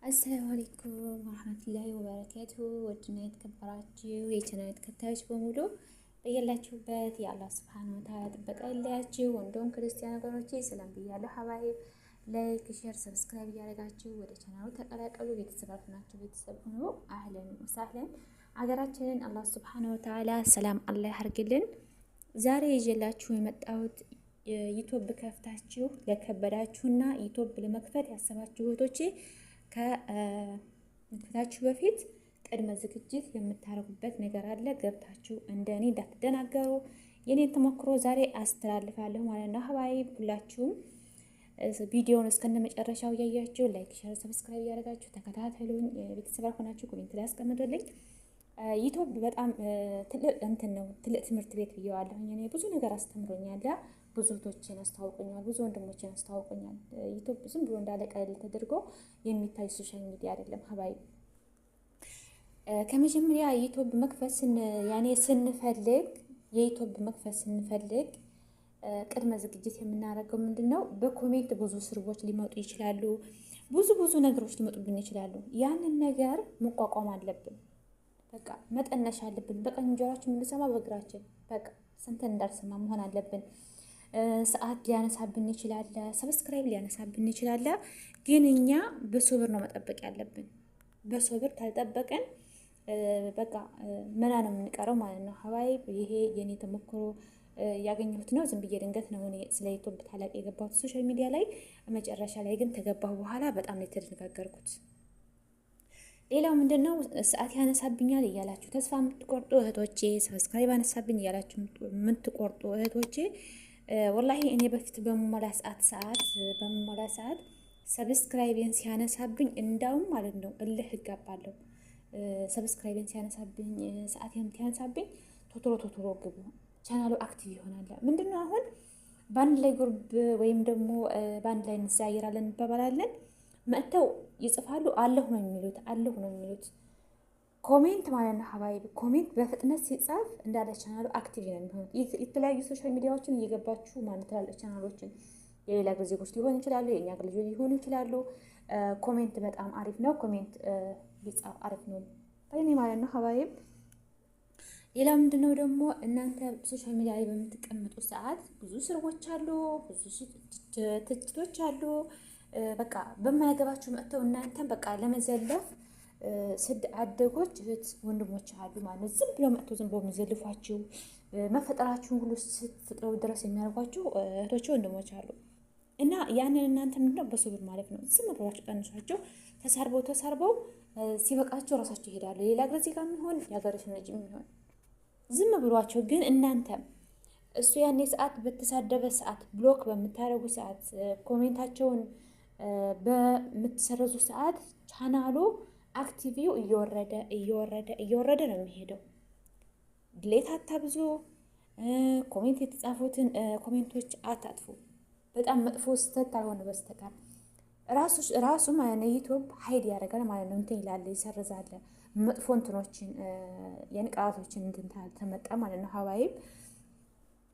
አሰላሙ አለይኩም ወራህመቱላሂ ወበረካቱ። ወድና የተከበራችሁ የቻናሌ ተከታዮች በሙሉ በያላችሁበት የአላህ ሱብሓነሁ ወተዓላ ጥበቃ ይለያችሁ። ወንዶም ክርስቲያን ወገኖቼ ሰላም ብያለሁ። ሀባይ ላይክ፣ ሼር፣ ሰብስክራይብ እያደረጋችሁ ወደ ቻናሉ ተቀላቀሉ። ቤተሰብ ናችሁ፣ ቤተሰብ ሁኑ። አህለን ወሳህለን። አገራችንን አላህ ሱብሓነሁ ወተዓላ ሰላም አላህ ያርግልን። ዛሬ ይዤላችሁ የመጣሁት ዩቲዩብ ከፍታችሁ ለከበዳችሁና ዩቲዩብ ለመክፈት ያሰባችሁ እህቶቼ ከመክፈታችሁ በፊት ቅድመ ዝግጅት የምታረጉበት ነገር አለ። ገብታችሁ እንደኔ እንዳትደናገሩ የኔን ተሞክሮ ዛሬ አስተላልፋለሁ ማለት ነው። ሀባይ ሁላችሁም ቪዲዮውን እስከነ መጨረሻው እያያችሁ ላይክ፣ ሼር፣ ሰብስክራይብ እያደረጋችሁ ተከታተሉኝ። ቤተሰብ ሆናችሁ ኮሜንት ላይ አስቀምጡልኝ። ዩቲዩብ በጣም ትልቅ እንትን ነው፣ ትልቅ ትምህርት ቤት ብየዋለሁ። እኔ ብዙ ነገር አስተምሮኛል። ብዙ እህቶችን አስተዋውቆኛል፣ ብዙ ወንድሞችን አስተዋውቆኛል። ዩቲዩብ ዝም ብሎ እንዳለ ቀለል ተደርጎ የሚታይ ሶሻል ሚዲያ አይደለም። ሀባይ ከመጀመሪያ ዩቲዩብ መክፈት ስንፈልግ የዩቲዩብ መክፈት ስንፈልግ ቅድመ ዝግጅት የምናደርገው ምንድነው? በኮሜንት ብዙ ስርቦች ሊመጡ ይችላሉ፣ ብዙ ነገሮች ሊመጡብን ይችላሉ። ያንን ነገር መቋቋም አለብን። በቃ መጠነሽ አለብን። በቀኝ ጆሮአችን የምንሰማ በእግራችን በቃ ሰምተን እንዳልሰማ መሆን አለብን። ሰዓት ሊያነሳብን ይችላል፣ ሰብስክራይብ ሊያነሳብን ይችላል። ግን እኛ በሶብር ነው መጠበቅ ያለብን። በሶብር ካልጠበቅን በቃ መና ነው የምንቀረው ማለት ነው። ሀባይ ይሄ የኔ ተሞክሮ ያገኘሁት ነው። ዝም ብዬ ድንገት ነው እኔ ስለ ዩቲዩብ ታላቅ የገባሁት ሶሻል ሚዲያ ላይ። መጨረሻ ላይ ግን ተገባሁ በኋላ በጣም ነው የተደነጋገርኩት። ሌላው ምንድነው? ሰዓት ያነሳብኛል እያላችሁ ተስፋ የምትቆርጡ እህቶቼ፣ ሰብስክራይብ አነሳብኝ እያላችሁ የምትቆርጡ እህቶቼ፣ ወላሂ እኔ በፊት በመሞላ ሰዓት ሰብስክራይቤን ሲያነሳብኝ እንዳውም ማለት ነው እልህ እጋባለሁ። ሰብስክራይቤን ሲያነሳብኝ፣ ሰዓቴን ሲያነሳብኝ ቶቶሎ ግቡ፣ ቻናሉ አክቲቭ ይሆናል። ምንድነው አሁን በአንድ ላይ ጉርብ ወይም ደግሞ በአንድ ላይ እንዛይራለን እንባባላለን። መጥተው ይጽፋሉ፣ አለሁ ነው የሚሉት ኮሜንት ማለት ነው። ሀባይ ኮሜንት በፍጥነት ሲጻፍ እንዳለ ቻናሉ አክቲቭ ነው የሚሆኑት። የተለያዩ ሶሻል ሚዲያዎችን እየገባችሁ ማለት ትላለች ቻናሎችን የሌላ ዜጎች ሊሆኑ ይችላሉ፣ የእኛ ልጆች ሊሆኑ ይችላሉ። ኮሜንት በጣም አሪፍ ነው። ኮሜንት ቢጻፍ አሪፍ ነው እኔ ማለት ነው ሀባይ። ሌላ ምንድነው ደግሞ እናንተ ሶሻል ሚዲያ ላይ በምትቀመጡ ሰዓት ብዙ ስርቦች አሉ፣ ብዙ ትችቶች አሉ። በቃ በማያገባችሁ መጥተው እናንተን በቃ ለመዘለፍ ስድ አደጎች እህት ወንድሞች አሉ ማለት ዝም ብለው መጥተው ዝም ብለው የሚዘልፏችሁ መፈጠራችሁን ሁሉ ስትፈጥረው ድረስ የሚያደርጓችሁ እህቶች ወንድሞች አሉ። እና ያንን እናንተ ምንድነው በሶብር ማለት ነው ዝም ብላችሁ ቀንሷቸው። ተሳርበው ሲበቃቸው ራሳቸው ይሄዳሉ። ሌላ ጊዜ ጋር የሚሆን የሀገርሽ ነጅ የሚሆን ዝም ብሏቸው። ግን እናንተ እሱ ያኔ ሰዓት በተሳደበ ሰዓት ብሎክ በምታደርጉ ሰዓት ኮሜንታቸውን በምትሰረዙ ሰዓት ቻናሉ አክቲቪው እየወረደ ነው የሚሄደው። ድሌት አታብዙ። ኮሜንት የተጻፉትን ኮሜንቶች አታጥፉ። በጣም መጥፎ ስህተት ካልሆነ በስተቀር ራሱ ማለት ነው ዩቲዩብ ሀይድ ያደርጋል ማለት ነው። እንትን ይላል፣ ይሰርዛል። መጥፎ እንትኖችን የንቃቶችን እንትን ተመጣ ማለት ነው ሀባይብ።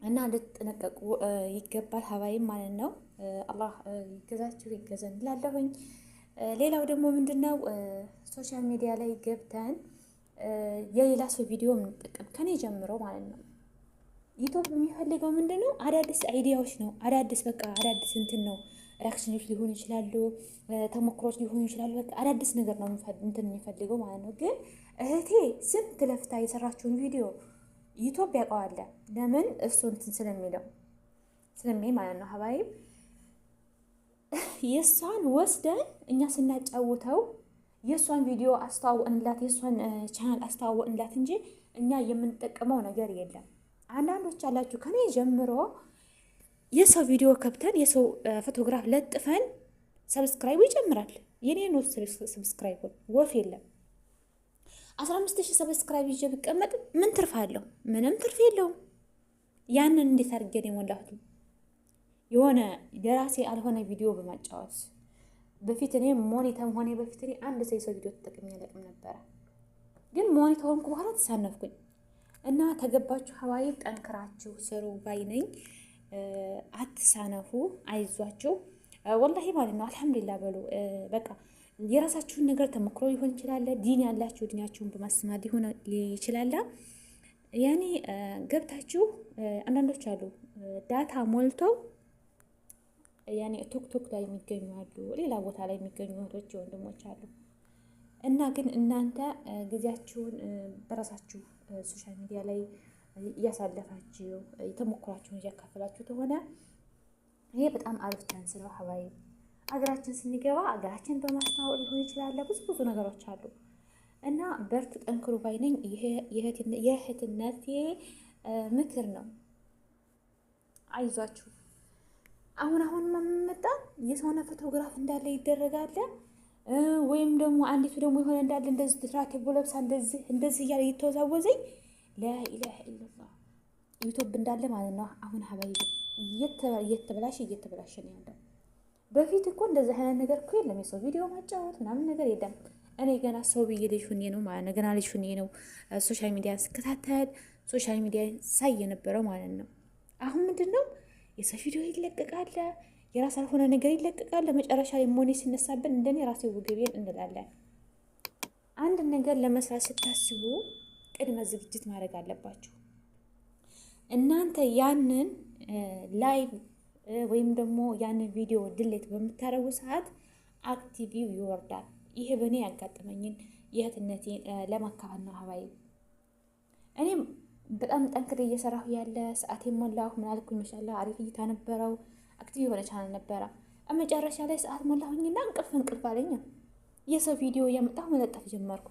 እና ልትጠነቀቁ ይገባል ሀባይም ማለት ነው። አላህ ይገዛችሁ ይገዘን እላለሁኝ። ሌላው ደግሞ ምንድነው ሶሻል ሚዲያ ላይ ገብተን የሌላ ሰው ቪዲዮ የምንጠቀም ከኔ ጀምሮ ማለት ነው። ዩቲዩብ የሚፈልገው ምንድነው አዳዲስ አይዲያዎች ነው። አዳዲስ እንትን ነው። ሪአክሽኖች ሊሆኑ ይችላሉ፣ ተሞክሮች ሊሆኑ ይችላሉ። በቃ አዳዲስ ነገር ነው እንትን የሚፈልገው ማለት ነው። ግን እህቴ ስንት ለፍታ የሰራችውን ቪዲዮ ዩቲዩብ ያውቀዋል። ለምን? እሱ እንትን ስለሚል ማለት ነው ሀባይብ። የእሷን ወስደን እኛ ስናጫውተው የእሷን ቪዲዮ አስተዋወቅንላት፣ የእሷን ቻናል አስተዋወቅንላት እንጂ እኛ የምንጠቀመው ነገር የለም። አንዳንዶች አላችሁ ከኔ ጀምሮ የሰው ቪዲዮ ከብተን የሰው ፎቶግራፍ ለጥፈን ሰብስክራይቡ ይጨምራል። የኔን ሰብስክራይብ ወፍ የለም። 15,000 ሰብስክራይብ ይዤ ብቀመጥ ምን ትርፍ አለው? ምንም ትርፍ የለውም። ያንን እንዴት አድርገን የሞላሁት የሆነ የራሴ አልሆነ ቪዲዮ በማጫወት በፊት እኔ ሞኒተር ሆኔ በፊት እኔ አንድ ሰው ቪዲዮ ተጠቅሜ አላውቅም ነበረ። ግን ሞኒተር ሆንኩ በኋላ ተሳነፍኩኝ። እና ተገባችሁ ሀዋይ ጠንክራችሁ ስሩ ባይነኝ። አትሳነፉ፣ አይዟችሁ። ወላሂ ማለት ነው። አልሐምዱሊላህ በሉ። በቃ የራሳችሁን ነገር ተሞክሮ ሊሆን ይችላል። ዲን ያላችሁ ዲናችሁን በማስተማር ሊሆን ይችላል። ያኔ ገብታችሁ አንዳንዶች አሉ ዳታ ሞልተው ያኔ ቶክቶክ ላይ የሚገኙ አሉ፣ ሌላ ቦታ ላይ የሚገኙ እህቶች ወንድሞች አሉ። እና ግን እናንተ ጊዜያችሁን በራሳችሁ ሶሻል ሚዲያ ላይ እያሳለፋችሁ የተሞክራችሁን እያካፈላችሁ ከሆነ ይሄ በጣም አሪፍ ቻንስ ነው። ሀባይ አገራችን ስንገባ አገራችን በማስተዋወቅ ሊሆን ይችላል። ብዙ ነገሮች አሉ እና በርቱ፣ ጠንክሩ ባይ ነኝ። ይሄ የእህትነቴ ምክር ነው። አይዟችሁ። አሁን መመጣ የሰውነ ፎቶግራፍ እንዳለ ይደረጋል። ወይም ደግሞ አንዲቱ ደግሞ የሆነ እንዳለ እንደዚህ ትራቴቦ ለብሳ እንደዚህ እያለ እየተወዛወዘኝ ላኢላሀ ኢለላህ ዩቲዩብ እንዳለ ማለት ነው። አሁን ሀባይ እየተበላሸ ነው ያለው። በፊት እኮ እንደዚህ አይነት ነገር እኮ የለም። የሰው ቪዲዮ ማጫወት ምናምን ነገር የለም። እኔ ገና ሰው ብዬ ልጅ ሁኔ ነው ማለት ነው። ገና ልጅ ሁኔ ነው ሶሻል ሚዲያ ስከታተል ሶሻል ሚዲያ ሳይ የነበረው ማለት ነው። አሁን ምንድን ነው የሰው ቪዲዮ ይለቀቃል፣ የራስ ያልሆነ ነገር ይለቀቃል። ለመጨረሻ ላይ ሞኔ ሲነሳብን እንደኔ ራሴ ውግቤን እንላለን። አንድ ነገር ለመስራት ስታስቡ ቅድመ ዝግጅት ማድረግ አለባችሁ። እናንተ ያንን ላይቭ ወይም ደግሞ ያንን ቪዲዮ ድሌት በምታረጉ ሰዓት አክቲቪው ይወርዳል። ይሄ በእኔ ያጋጠመኝን የእህትነቴን ለማካፈል ነው ሀባይ። እኔም በጣም ጠንክሬ እየሰራሁ ያለ ሰዓት የሞላሁ ምናልኩኝ መሻላ አሪፍ እይታ ነበረው። አክቲቭ የሆነ ቻናል ነበረ። መጨረሻ ላይ ሰዓት ሞላሁኝና እንቅልፍ አለኝ። የሰው ቪዲዮ እያመጣሁ መለጠፍ ጀመርኩ።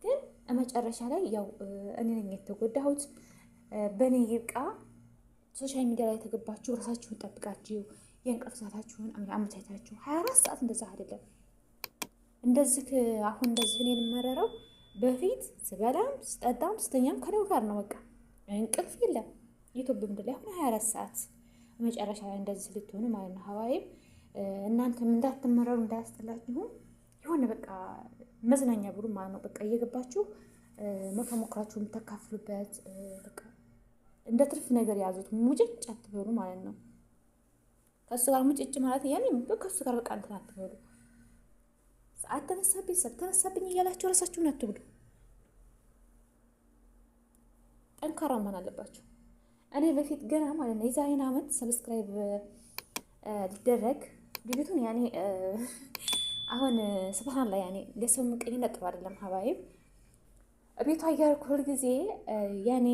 ግን መጨረሻ ላይ ያው እኔ ነኝ የተጎዳሁት። በእኔ ይብቃ። ሶሻል ሚዲያ ላይ ተገባችሁ ራሳችሁን ጠብቃችሁ የእንቅልፍ ሰዓታችሁን አመቻችታችሁ 24 ሰዓት እንደዛ አይደለም። እንደዚህ አሁን እንደዚህ እኔን የምመረረው በፊት ስበላም ስጠጣም ስተኛም ከነው ጋር ነው። በቃ እንቅልፍ የለም። ዩቲዩብ ምድር ላይ አሁን 24 ሰዓት መጨረሻ ላይ እንደዚህ ልትሆኑ ማለት ነው። ሀዋይም እናንተም እንዳትመረሩ እንዳያስጠላችሁ የሆነ በቃ መዝናኛ ብሉ ማለት ነው። በቃ እየገባችሁ መሞክራችሁ የምታካፍሉበት በቃ እንደ ትርፍ ነገር ያዙት። ሙጭጭ አትበሉ ማለት ነው። ከሱ ጋር ሙጭጭ ማለት ያኔ ከሱ ጋር በቃ እንትን አትበሉ። ሰዓት ተነሳብኝ ሰብ ተነሳብኝ እያላችሁ ራሳችሁን አትብሉ። ጠንካራ መሆን አለባችሁ። እኔ በፊት ገና ማለት ነው የዛሬን ዓመት ሰብስክራይብ ሊደረግ ልጅቱን ያኔ አሁን ስብሃንአላህ ያኔ ለሰው ምቀኝነት ጥሩ አይደለም። ሀባይብ ቤቷ እያልኩ ሁል ጊዜ ያኔ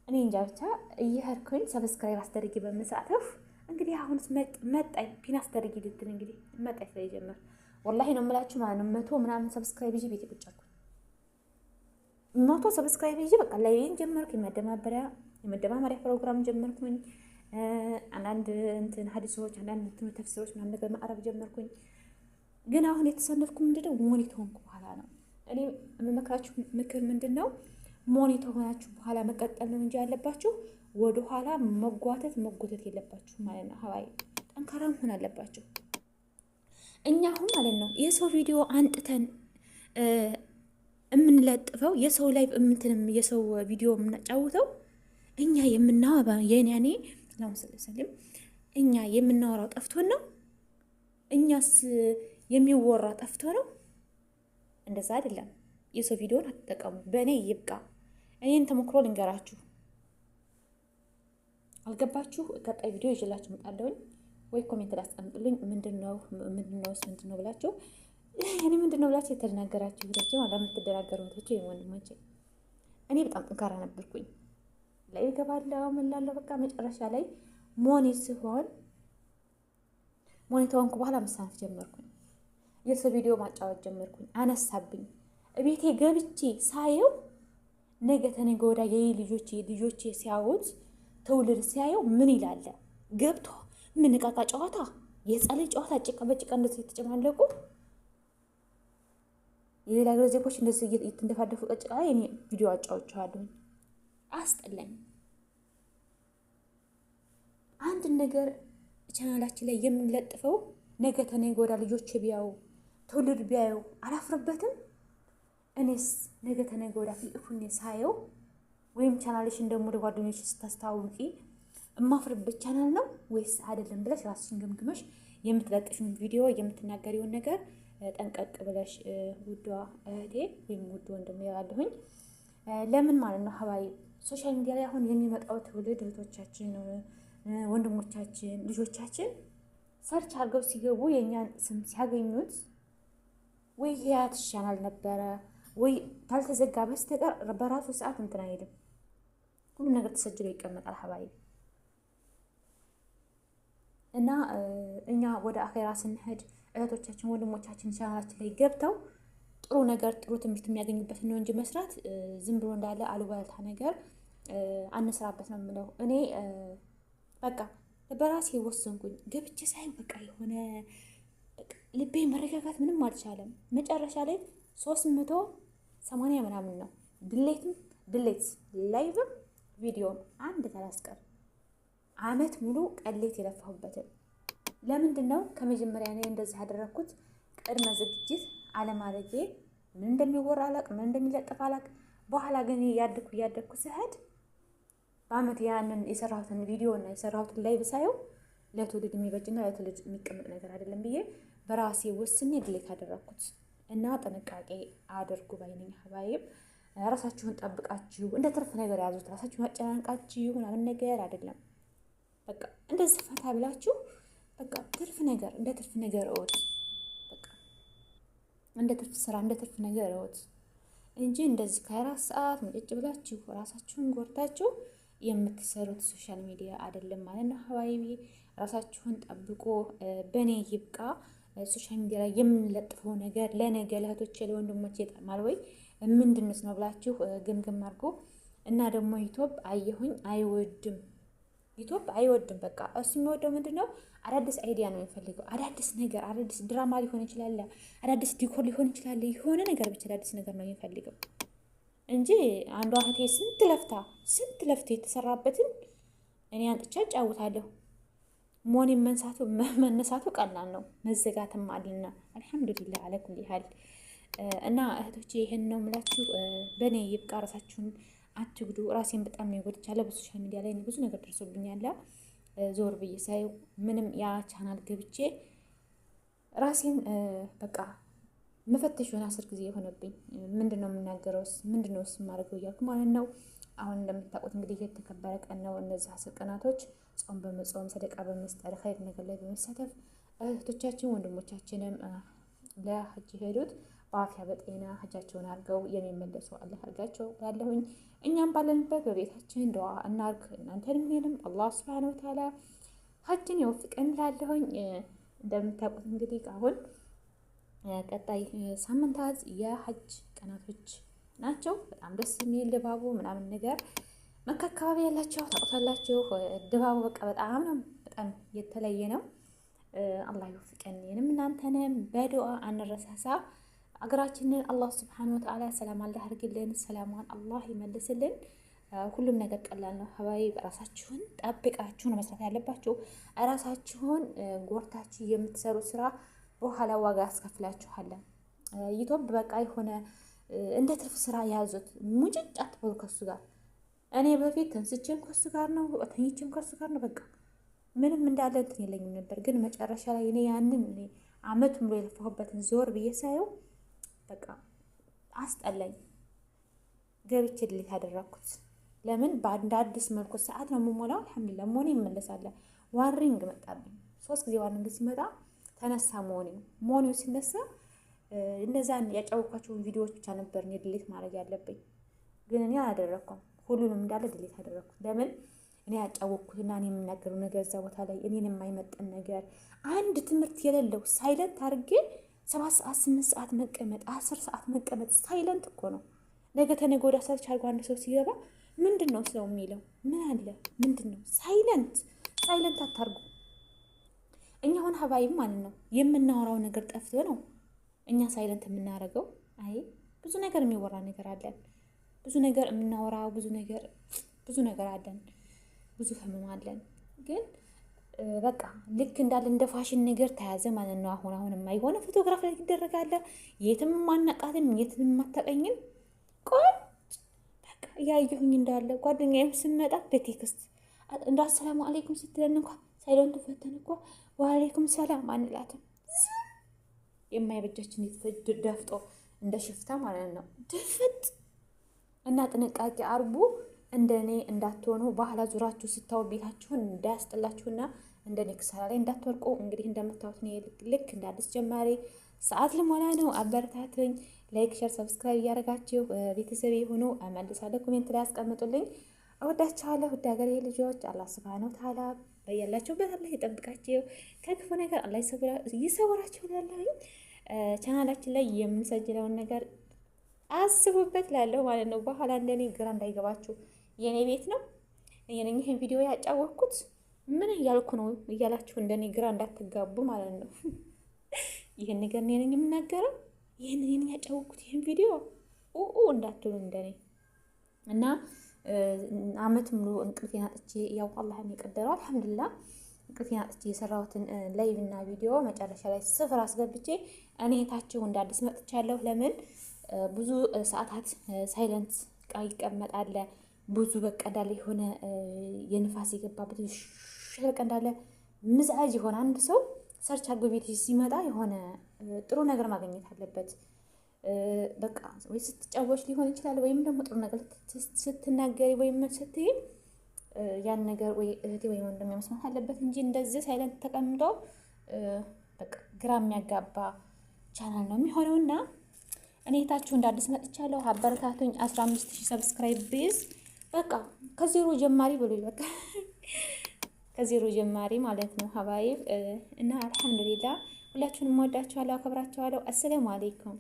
እኔ እንጃ ብቻ እየሄድኩኝ ሰብስክራይብ አስደርጊ በመሳተፍ እንግዲህ አሁንስ መጣይ ፒን አስደርጊ ልትል እንግዲህ መጣይ ስለጀመር ወላሂ ነው የምላችሁ ማለት ነው። 100 ምናምን ሰብስክራይብ ይዤ ቤት ቁጭ አልኩኝ። 100 ሰብስክራይብ ይዤ በቃ ላይን ጀመርኩ። የመደማመሪያ ፕሮግራም ጀመርኩኝ። አንዳንድ እንትን ሀዲሶች አንዳንድ ተፍሲሮች ምናምን ነገር ማዕረብ ጀመርኩኝ። ግን አሁን የተሰነፍኩ ምንድነው ሞኒት ሆንኩ በኋላ ነው። እኔ የምመክራችሁ ምክር ምንድነው ሞኒት ሆናችሁ በኋላ መቀጠል ነው እንጂ ያለባችሁ ወደ ኋላ መጓተት የለባችሁ ማለት ነው። ሀዋይ ጠንካራ መሆን አለባችሁ። እኛ አሁን ማለት ነው የሰው ቪዲዮ አንጥተን የምንለጥፈው የሰው ላይቭ እምንትንም የሰው ቪዲዮ የምናጫውተው እኛ የምናወራ የኔ ለምሳሌ እኛ የምናወራው ጠፍቶን ነው? እኛስ የሚወራ ጠፍቶ ነው? እንደዛ አይደለም። የሰው ቪዲዮን አትጠቀሙ። በእኔ ይብቃ። እኔን ተሞክሮ ልንገራችሁ። አልገባችሁ? ቀጣይ ቪዲዮ ይዤላችሁ እመጣለሁ። ወይ ኮሜንት ላይ አስቀምጡልኝ። ምንድነው ብላችሁ እኔ ምንድነው ብላችሁ የተናገራችሁ ቪዲዮች ማለት ለምትደራገሩ ወቶች ወንድሞቼ እኔ በጣም ጠንካራ ነበርኩኝ። ላይ ገባለሁ ምን ላለው በቃ መጨረሻ ላይ ሞኔት ሲሆን ሞኔት ሆንኩ በኋላ መሳነፍ ጀመርኩኝ። የሰው ቪዲዮ ማጫወት ጀመርኩኝ። አነሳብኝ። እቤቴ ገብቼ ሳየው ነገ ተነገ ወዲያ ልጆቼ ሲያዩት ትውልድ ሲያየው ምን ይላል? ገብቶ ምን ቃቃ ጨዋታ የጸለይ ጨዋታ ጭቃ በጭቃ እንደዚህ የተጨማለቁ የሌላ ሀገር ዜጎች እንደዚህ እየተንደፋደፉ ቀጭቃ ላይ እኔ ቪዲዮ አጫውቻለሁ። አስጠላኝ። አንድ ነገር ቻናላችን ላይ የምንለጥፈው ነገ ተነገ ወዲያ ልጆቼ ቢያዩ ትውልድ ቢያዩ አላፍርበትም? እኔስ ነገ ተነገ ወዲያ ፍልኩኝ ሳየው ወይም ቻናልሽን ደግሞ ለጓደኞች ስታስተዋውቂ እማፍርበት ቻናል ነው ወይስ አይደለም ብለሽ ራስሽን ገምግመሽ የምትለጥፊውን ቪዲዮ የምትናገሪውን ነገር ጠንቀቅ ብለሽ ውዷ እህቴ ወይም ውድ ወንድም ያላለሁኝ ለምን ማለት ነው ሀባይ ሶሻል ሚዲያ ላይ አሁን የሚመጣው ትውልድ እህቶቻችን፣ ወንድሞቻችን፣ ልጆቻችን ሰርች አድርገው ሲገቡ የእኛን ስም ሲያገኙት ወይ ህያት ቻናል ነበረ ወይ ካልተዘጋ በስተቀር በራሱ ሰዓት እንትን አይልም። ሁሉ ነገር ተሰጅሎ ይቀመጣል ሀባይ እና እኛ ወደ አኼራ ስንሄድ እህቶቻችን ወንድሞቻችን ቻናላችን ላይ ገብተው ጥሩ ነገር ጥሩ ትምህርት የሚያገኙበት ነው እንጂ መስራት ዝም ብሎ እንዳለ አሉባልታ ነገር አንስራበት ነው የምለው። እኔ በቃ በራሴ ወሰንኩኝ። ገብቼ ሳይ በቃ የሆነ ልቤ መረጋጋት ምንም አልቻለም። መጨረሻ ላይ 380 ምናምን ነው ድሌት ላይቭም ቪዲዮም አንድ ተላስቀር አመት ሙሉ ቀሌት የለፋሁበትን ለምንድን ነው ከመጀመሪያ እኔ እንደዚህ ያደረኩት? ቅድመ ዝግጅት አለማድረጌ ምን እንደሚወራ አላቅ፣ ምን እንደሚለጠፍ አላቅ። በኋላ ግን እያደኩ ስሄድ በአመት ያንን የሰራሁትን ቪዲዮ እና የሰራሁትን ላይቭ ሳየው ለትውልድ የሚበጅና ለትውልድ የሚቀመጥ ነገር አይደለም ብዬ በራሴ ወስኜ ድሌት አደረኩት። እና ጥንቃቄ አድርጉ ባይነኝ ሀባይብ። ራሳችሁን ጠብቃችሁ እንደ ትርፍ ነገር ያዙት። ራሳችሁን አጨናንቃችሁ ምናምን ነገር አይደለም። በቃ እንደዚህ ፈታ ብላችሁ በቃ ትርፍ ነገር እንደ ትርፍ ነገር እወት፣ በቃ እንደ ትርፍ ስራ እንደ ትርፍ ነገር እወት እንጂ እንደዚህ ከ24 ሰዓት ሙጭጭ ብላችሁ ራሳችሁን ጎርታችሁ የምትሰሩት ሶሻል ሚዲያ አይደለም ማለት ነው ሀባይቢ። ራሳችሁን ጠብቆ በእኔ ይብቃ። ሶሻል ሚዲያ ላይ የምንለጥፈው ነገር ለነገ ለእህቶቼ ለወንድሞቼ ይጠቅማል ወይ ምንድንስ ነው ብላችሁ ግምግም አድርጎ እና ደግሞ ዩቲዩብ አየሁኝ አይወድም። በቃ እሱ የሚወደው ምንድን ነው? አዳዲስ አይዲያ ነው የሚፈልገው። አዳዲስ ነገር፣ አዳዲስ ድራማ ሊሆን ይችላል፣ አዳዲስ ዲኮር ሊሆን ይችላል። የሆነ ነገር ብቻ አዳዲስ ነገር ነው የሚፈልገው እንጂ አንዷ እህቴ ስንት ለፍታ የተሰራበትን እኔ አንጥቻ እጫውታለሁ። ሞኒ መነሳቱ ቀላል ነው፣ መዘጋትም አለና አልሐምዱሊላህ አለ ኩሊ ሀል። እና እህቶቼ ይሄን ነው የምላችሁ። በእኔ ይብቃ። ራሳችሁን አትጉዱ። ራሴን በጣም ነው የጎድቻለሁ። በሶሻል ሚዲያ ላይ ብዙ ነገር ደርሶብኛል። ዞር ብዬ ሳየው ምንም ያ ቻናል ገብቼ ራሴን በቃ መፈተሽ ሆነ 10 ጊዜ የሆነብኝ ምንድን ነው የምናገረውስ ምንድን ነው የማደርገው እያልኩ ማለት ነው። አሁን እንደምታውቁት እንግዲህ የተከበረ ቀን ነው። እነዚህ 10 ቀናቶች ጾም በመጾም ሰደቃ በመስጠት ኸይር ነገር ላይ በመሳተፍ እህቶቻችን ወንድሞቻችንም ለሀጅ ሄዱት በአፍያ በጤና ሀጃቸውን አድርገው የሚመለሱ አላህ አድርጋቸው ያለሁኝ። እኛም ባለንበት በቤታችን ዱዓ እናርግ። እናንተንም እኔንም አላህ ሱብሓነሁ ወተዓላ ሀጅን ይወፍቀን ላለሁኝ። እንደምታውቁት እንግዲህ አሁን ቀጣይ ሳምንታት የሀጅ ቀናቶች ናቸው። በጣም ደስ የሚል ድባቡ ምናምን ነገር መካ አካባቢ ያላቸው ታውቃላችሁ። ድባቡ በቃ በጣም የተለየ ነው። አላህ ይወፍቀን። እኔንም እናንተንም በዱዓ አንረሳሳ። አገራችንን አላህ ሱብሓነሁ ወተዓላ ሰላም አላህ ያድርግልን፣ ሰላሟን አላህ ይመልስልን። ሁሉም ነገር ቀላል ነው ሀባይ። ራሳችሁን ጠብቃችሁ ነው መስራት ያለባችሁ። ራሳችሁን ጎርታችሁ የምትሰሩ ስራ በኋላ ዋጋ ያስከፍላችኋለን። ዩቲዩብ በቃ የሆነ እንደ ትርፍ ስራ ያዙት። ሙጭጭ አትበሉ ከሱ ጋር። እኔ በፊት ተንስቼም ከሱ ጋር ነው፣ ተኝቼም ከሱ ጋር ነው። በቃ ምንም እንዳለ እንትን የለኝም ነበር። ግን መጨረሻ ላይ እኔ ያንን አመት ሙሉ የለፋሁበትን ዞር ብዬ ሳየው በቃ አስጠላኝ። ገብቼ ድሌት ያደረኩት ለምን በአንድ አዲስ መልኩ ሰዓት ነው የምሞላው። አልሐምዱሊላህ ሞኔ ይመለሳል። ዋሪንግ መጣብኝ 3 ጊዜ ዋሪንግ ሲመጣ ተነሳ ሞኔው ሲነሳ እነዛን ያጫወኳቸውን ቪዲዮዎች ብቻ ነበር እኔ ድሌት ማድረግ ያለብኝ። ግን እኔ አላደረኩም። ሁሉንም እንዳለ ድሌት ያደረኩት ለምን እኔ ያጫወኩትና እኔ የምናገረው ነገር እዛ ቦታ ላይ እኔን የማይመጥን ነገር አንድ ትምህርት የሌለው ሳይለንት አድርጌ 7 ሰዓት 8 ሰዓት መቀመጥ 10 ሰዓት መቀመጥ ሳይለንት እኮ ነው። ነገ ተነገ ወዲያ ሰርች አድርጎ አንድ ሰው ሲገባ ምንድን ነው ሰው የሚለው ምን አለ ምንድን ነው? ሳይለንት አታርጉ። እኛ አሁን ሀባይም ማለት ነው የምናወራው ነገር ጠፍቶ ነው እኛ ሳይለንት የምናደርገው። አይ ብዙ ነገር የሚወራ ነገር አለን፣ ብዙ ነገር የምናወራው ብዙ ነገር አለን፣ ብዙ ህመም አለን። ግን በቃ ልክ እንዳለ እንደ ፋሽን ነገር ተያዘ ማለት ነው። አሁን የማይሆነ ፎቶግራፍ ላይ ይደረጋል። የትም ማናቃትም የትም ማታቀኝም ቆይ በቃ ያየሁኝ እንዳለ ጓደኛዬም ስንመጣ በቴክስት እንደ አሰላሙ አለይኩም ስትለን እንኳን ሳይለንቱ ፈተን እኮ ወአለይኩም ሰላም አንላትም። የማይበጃችን ደፍጦ እንደ ሽፍታ ማለት ነው ድፍጥ። እና ጥንቃቄ አርጉ። እንደኔ እንዳትሆኑ ባህላ ዙራችሁ ስታው ቤታችሁን እንዳያስጥላችሁና እንደኔ ክሳራ ላይ እንዳትወርቁ። እንግዲህ እንደምታዩት ነው ልክ እንደ አዲስ ጀማሪ ሰዓት ልሞላ ነው። አበረታቱኝ። ላይክ፣ ሼር፣ ሰብስክራይብ እያደረጋችሁ ቤተሰብ የሆኑ አመልሳለሁ። ኮሜንት ላይ አስቀምጡልኝ። እወዳችኋለሁ። ውድ ሀገሬ ልጆች አላህ ሱብሃነሁ ወተዓላ በያላችሁበት አላህ ይጠብቃችሁ፣ ከክፉ ነገር አላህ ይሰውራችሁ እላለሁኝ። ቻናላችን ላይ የምንሰጅለውን ነገር አስቡበት ላለው ማለት ነው። በኋላ እንደኔ ግራ እንዳይገባችሁ የኔ ቤት ነው ይህን ቪዲዮ ያጫወቅኩት ምን እያልኩ ነው እያላችሁ እንደኔ ግራ እንዳትጋቡ ማለት ነው። ይህን ነገር እኔ ነኝ የምናገረው፣ ይህን እኔ ነኝ ያጫወቅኩት ይህን ቪዲዮ እንዳትሉ እንደኔ እና አመት ሙሉ እንቅልፌን አጥቼ ያው አላህ የቀደረው አልሐምዱሊላህ እንቅልፌን አጥቼ የሰራሁትን ላይቭ እና ቪዲዮ መጨረሻ ላይ ስፍር አስገብቼ እኔ ታችሁ እንደ አዲስ መጥቻለሁ። ለምን ብዙ ሰዓታት ሳይለንት ይቀመጣል። ብዙ በቃ እንዳለ የሆነ የንፋስ የገባበት በቃ እንዳለ ምዝዓጅ የሆነ አንድ ሰው ሰርች አድርጎ ቤት ሲመጣ የሆነ ጥሩ ነገር ማግኘት አለበት። በቃ ወይ ስትጫወች ሊሆን ይችላል፣ ወይም ደግሞ ጥሩ ነገር ስትናገሪ ወይም ስትይ ያን ነገር ወይ እህቴ ወይ ወንድም መስማት አለበት እንጂ እንደዚህ ሳይለንት ተቀምጦ በቃ ግራ የሚያጋባ ቻናል ነው የሚሆነውና እኔ ታችሁ እንደ አዲስ መጥቻለሁ። አበረታቱኝ። 15000 ሰብስክራይብ ቢዝ በቃ ከዜሮ ጀማሪ ብሉኝ። በቃ ከዜሮ ጀማሪ ማለት ነው ሀባይብ እና አልሐምዱሊላህ ሁላችሁንም ወዳችኋለሁ፣ አከብራችኋለሁ። አሰላሙ አለይኩም